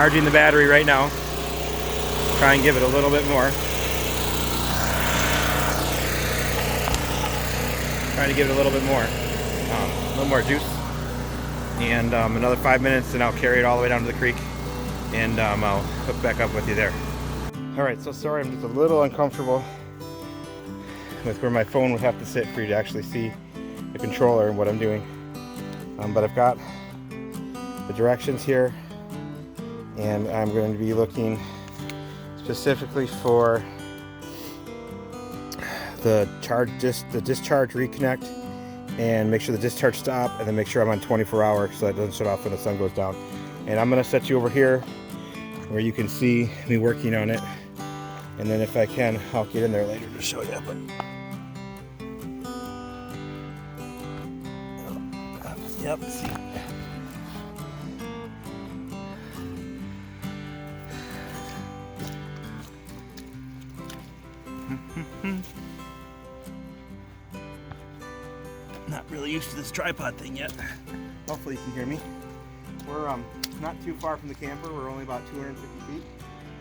Charging the battery right now. Try and give it a little bit more. Trying to give it a little bit more. A little more juice. And another 5 minutes and I'll carry it all the way down to the creek. And I'll hook back up with you there. Alright, so sorry, I'm just a little uncomfortable with where my phone would have to sit for you to actually see the controller and what I'm doing. But I've got the directions here, and I'm going to be looking specifically for the discharge reconnect, and make sure the discharge stop, and then make sure I'm on 24-hour so that it doesn't shut off when the sun goes down. And I'm going to set you over here where you can see me working on it, and then if I can, I'll get in there later to show you. But yep, see. Not really used to this tripod thing yet. Hopefully you can hear me. We're not too far from the camper. We're only about 250 feet.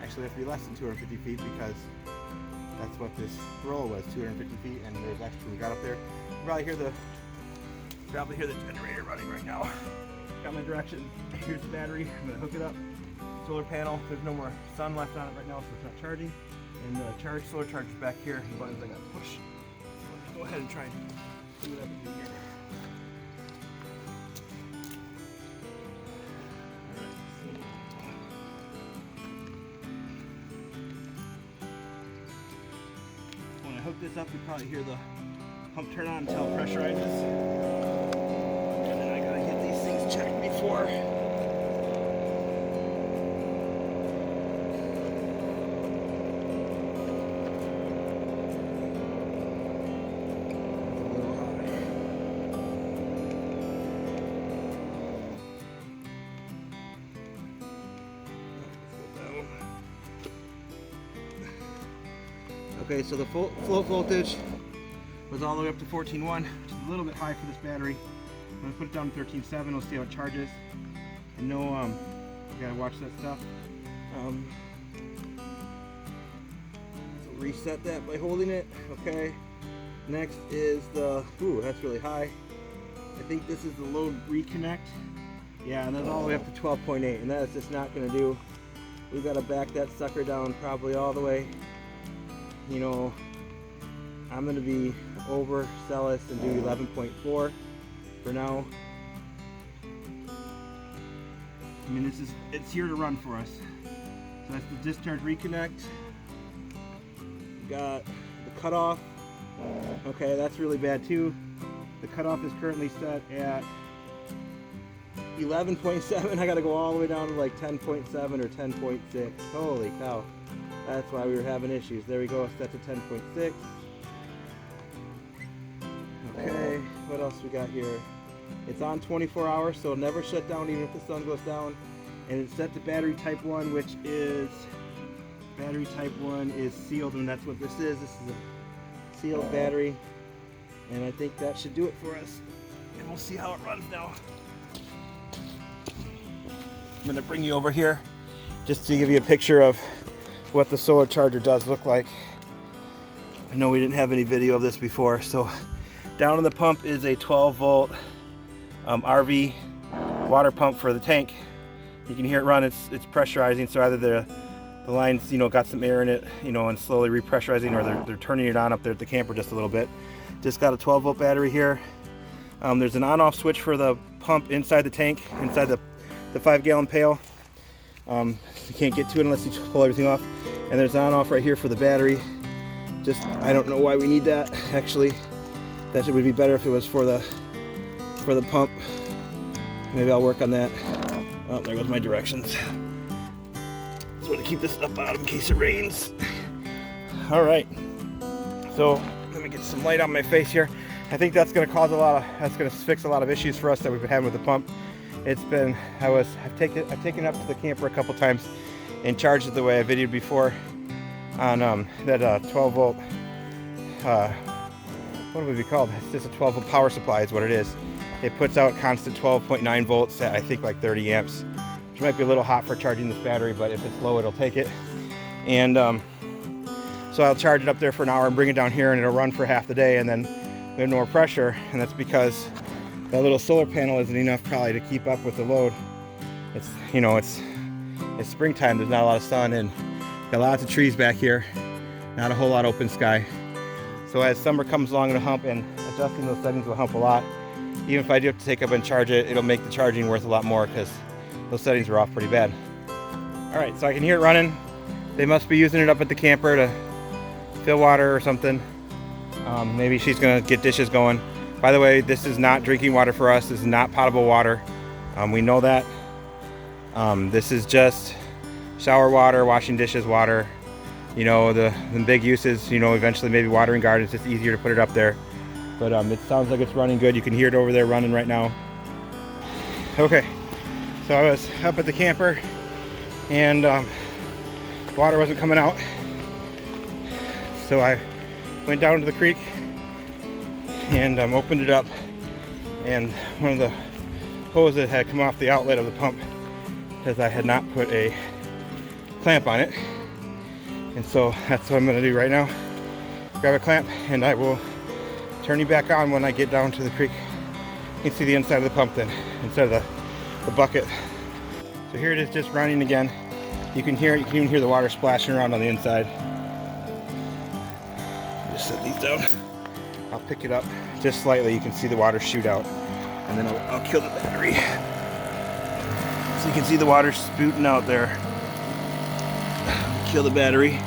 Actually, it have to be less than 250 feet because that's what this roll was, 250 feet, and there's extra. We got up there. You probably hear the generator running right now. Got my direction. Here's the battery. I'm gonna hook it up. Solar panel. There's no more sun left on it right now, so it's not charging. And the solar charge is back here. The buttons I gotta push. So let me go ahead and try and do what I can do here. When I hook this up, you probably hear the pump turn on until it pressurizes. And then I gotta get these things checked before. Okay, so the float voltage was all the way up to 14.1, which is a little bit high for this battery. I'm gonna put it down to 13.7. We'll see how it charges. And no, you gotta watch that stuff. So reset that by holding it. Okay. Next is the, ooh, that's really high. I think this is the load reconnect. Yeah, and that's all the way up to 12.8, and that is just not gonna do. We've got to back that sucker down probably all the way. You know, I'm going to be overzealous and do 11.4 for now. I mean, it's here to run for us. So that's the discharge reconnect. Got the cutoff. Okay, that's really bad too. The cutoff is currently set at 11.7. I got to go all the way down to like 10.7 or 10.6. Holy cow. That's why we were having issues. There we go, set to 10.6. Okay, what else we got here? It's on 24 hours, so it'll never shut down even if the sun goes down. And it's set to battery type 1, which is, battery type 1 is sealed, and that's what this is. This is a sealed battery. And I think that should do it for us. And we'll see how it runs now. I'm gonna bring you over here just to give you a picture of what the solar charger does look like. I know we didn't have any video of this before. So down in the pump is a 12 volt RV water pump for the tank. You can hear it run. It's pressurizing, so either the lines, you know, got some air in it, you know, and slowly repressurizing, or they're turning it on up there at the camper just a little bit. Just got a 12 volt battery here. There's an on off switch for the pump inside the tank, inside the 5-gallon pail. You can't get to it unless you pull everything off. And there's on off right here for the battery. Just, I don't know why we need that. Actually, that would be better if it was for the pump. Maybe I'll work on that. Oh, there goes my directions. Just want to keep this stuff out in case it rains. All right. So let me get some light on my face here. I think that's going to fix a lot of issues for us that we've been having with the pump. It's been, I've taken it up to the camper a couple times and charged it the way I videoed before on that 12 volt, what would it be called? It's just a 12 volt power supply is what it is. It puts out constant 12.9 volts at I think like 30 amps, which might be a little hot for charging this battery, but if it's low, it'll take it. And so I'll charge it up there for an hour and bring it down here, and it'll run for half the day, and then we have no more pressure. And that's because that little solar panel isn't enough probably to keep up with the load. It's, you know, it's springtime, there's not a lot of sun, and got lots of trees back here, not a whole lot of open sky. So as summer comes along, it'll hump, and adjusting those settings will help a lot. Even if I do have to take up and charge it, it'll make the charging worth a lot more because those settings were off pretty bad. All right, so I can hear it running. They must be using it up at the camper to fill water or something. Maybe she's gonna get dishes going. By the way, this is not drinking water for us. This is not potable water. We know that. This is just shower water, washing dishes water. You know, the big uses, you know, eventually maybe watering gardens. It's easier to put it up there. But it sounds like it's running good. You can hear it over there running right now. Okay, so I was up at the camper and water wasn't coming out. So I went down to the creek and opened it up, and one of the hoses had come off the outlet of the pump because I had not put a clamp on it. And so that's what I'm going to do right now. Grab a clamp and I will turn you back on when I get down to the creek. You can see the inside of the pump then, instead of the bucket. So here it is, just running again. You can hear it, you can even hear the water splashing around on the inside. Just set these down. I'll pick it up just slightly, you can see the water shoot out. And then I'll kill the battery. So you can see the water spouting out there. Kill the battery.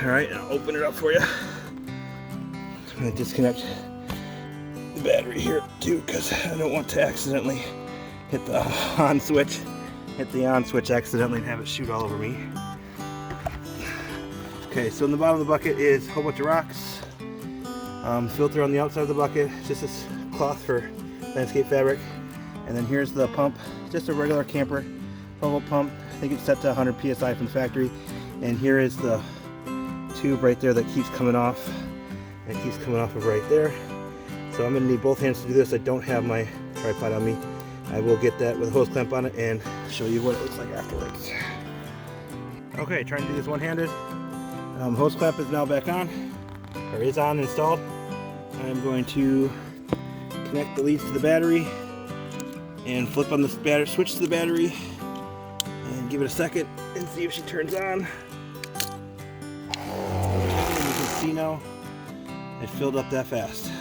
All right, I'll open it up for you. I'm gonna disconnect the battery here too, because I don't want to accidentally hit the on switch. Hit the on switch accidentally and have it shoot all over me. Okay, so in the bottom of the bucket is a whole bunch of rocks. Filter on the outside of the bucket, just this cloth for landscape fabric. And then here's the pump, just a regular camper 12-volt pump. I think it's set to 100 psi from the factory. And here is the tube right there that keeps coming off. And it keeps coming off of right there. So I'm gonna need both hands to do this. I don't have my tripod on me. I will get that with a hose clamp on it and show you what it looks like afterwards. Okay, trying to do this one-handed. Hose clamp is now back on, or is on, installed. I'm going to connect the leads to the battery and flip on this battery, switch to the battery, and give it a second and see if she turns on. And you can see now it filled up that fast.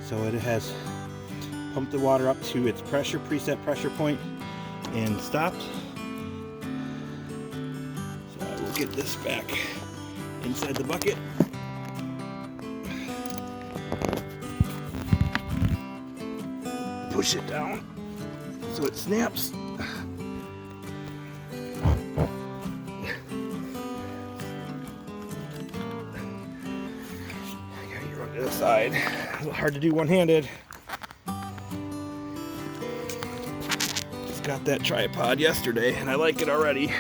So it has pumped the water up to its pressure, preset pressure point, and stopped. So I will get this back inside the bucket. Push it down so it snaps. To the side. A little hard to do one-handed. Just got that tripod yesterday and I like it already.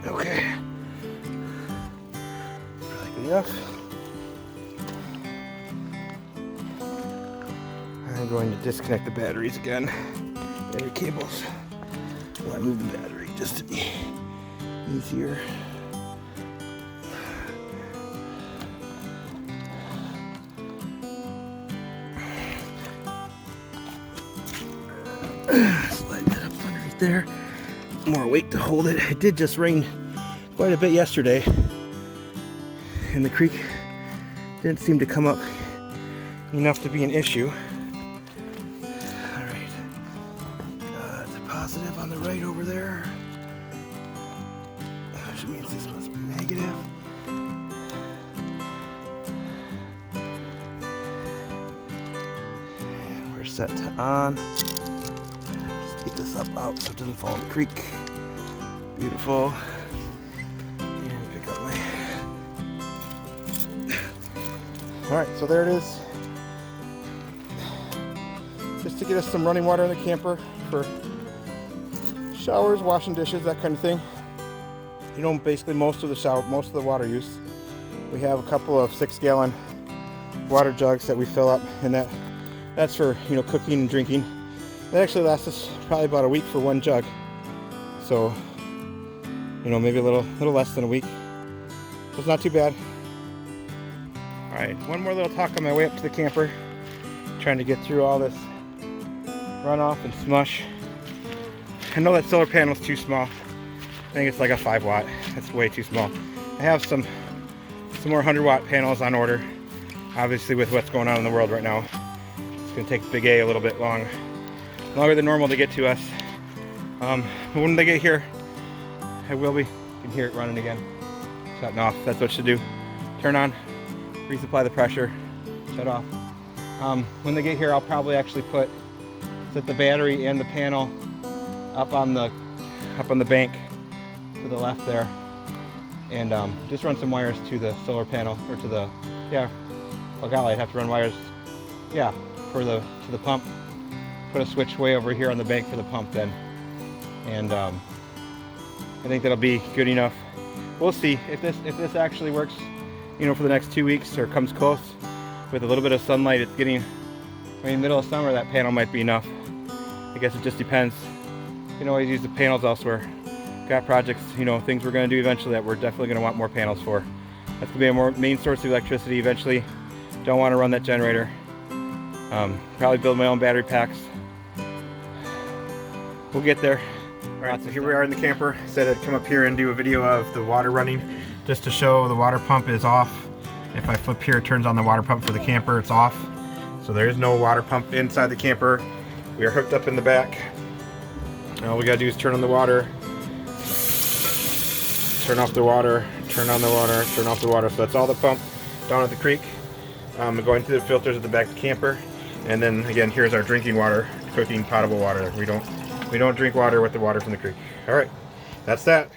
Okay. Probably good enough. I'm going to disconnect the batteries again. Battery cables. While I move the battery just to be easier. Slide that up underneath there. More weight to hold it. It did just rain quite a bit yesterday, and the creek didn't seem to come up enough to be an issue. All right, it's a positive on the right over there. Which means this must be negative. And we're set to on. Just take this up out so it doesn't fall in the creek. Beautiful. And pick up my... Alright, so there it is. Just to get us some running water in the camper for showers, washing dishes, that kind of thing. You know, basically most of the water use. We have a couple of 6-gallon water jugs that we fill up, and that's for, you know, cooking and drinking. That actually lasts us probably about a week for one jug. So, you know, maybe a little less than a week. So it's not too bad. All right, one more little talk on my way up to the camper. Trying to get through all this runoff and smush. I know that solar panel's too small. I think it's like a 5 watt. That's way too small. I have some more 100 watt panels on order. Obviously, with what's going on in the world right now, it's gonna take Big A a little bit longer than normal to get to us. But when they get here, I will be. You can hear it running again. Shutting off. That's what it should do. Turn on, resupply the pressure, shut off. When they get here, I'll probably actually set the battery and the panel up on the bank to the left there, and just run some wires to the solar panel, or to the, oh golly, I'd have to run wires, to the pump. Put a switch way over here on the bank for the pump then, and I think that'll be good enough. We'll see if this actually works, you know, for the next 2 weeks, or comes close. With a little bit of sunlight, it's getting, I mean, middle of summer, that panel might be enough. I guess it just depends. You can always use the panels elsewhere. Got projects, you know, things we're going to do eventually that we're definitely going to want more panels for. That's going to be a more main source of electricity eventually. Don't want to run that generator. Probably build my own battery packs. We'll get there. Alright, so here we are in the camper. I said I'd come up here and do a video of the water running, just to show the water pump is off. If I flip here, it turns on the water pump for the camper, it's off. So there is no water pump inside the camper. We are hooked up in the back. All we gotta do is turn on the water, turn off the water, turn on the water, turn off the water. So that's all the pump down at the creek. Going through the filters at the back of the camper. And then again, here's our drinking water, cooking potable water. We don't drink water with the water from the creek. All right, that's that.